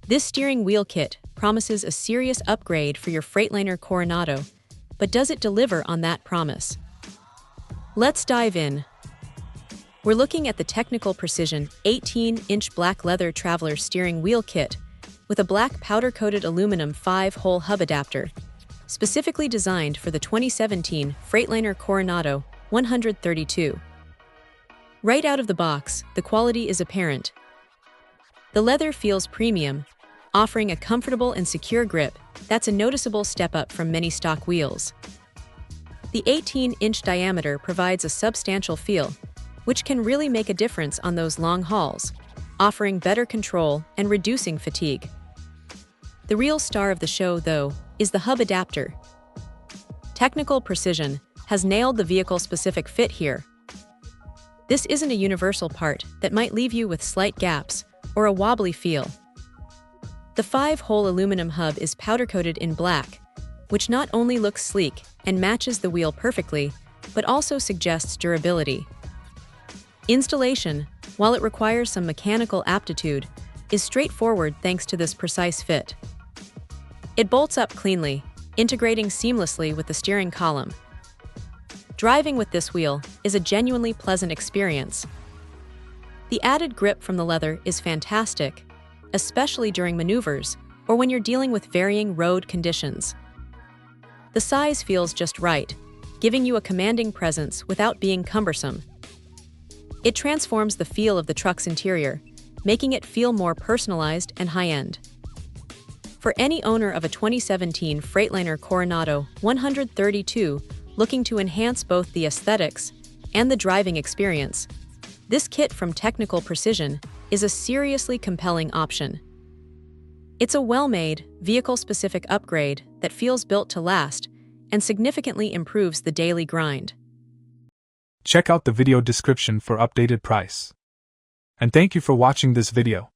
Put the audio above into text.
This steering wheel kit promises a serious upgrade for your Freightliner Coronado, but does it deliver on that promise? Let's dive in. We're looking at the Technical Precision 18-inch black leather traveler steering wheel kit with a black powder-coated aluminum 5-hole hub adapter, specifically designed for the 2017 Freightliner Coronado 132. Right out of the box, the quality is apparent. The leather feels premium, offering a comfortable and secure grip that's a noticeable step up from many stock wheels. The 18-inch diameter provides a substantial feel, which can really make a difference on those long hauls, offering better control and reducing fatigue. The real star of the show, though, is the hub adapter. Technical Precision has nailed the vehicle-specific fit here. This isn't a universal part that might leave you with slight gaps or a wobbly feel. The 5-hole aluminum hub is powder-coated in black, which not only looks sleek and matches the wheel perfectly, but also suggests durability. Installation, while it requires some mechanical aptitude, is straightforward thanks to this precise fit. It bolts up cleanly, integrating seamlessly with the steering column. Driving with this wheel is a genuinely pleasant experience. The added grip from the leather is fantastic, especially during maneuvers or when you're dealing with varying road conditions. The size feels just right, giving you a commanding presence without being cumbersome. It transforms the feel of the truck's interior, making it feel more personalized and high-end. For any owner of a 2017 Freightliner Coronado 132 looking to enhance both the aesthetics and the driving experience, this kit from Technical Precision is a seriously compelling option. It's a well-made, vehicle-specific upgrade that feels built to last and significantly improves the daily grind. Check out the video description for updated price. And thank you for watching this video.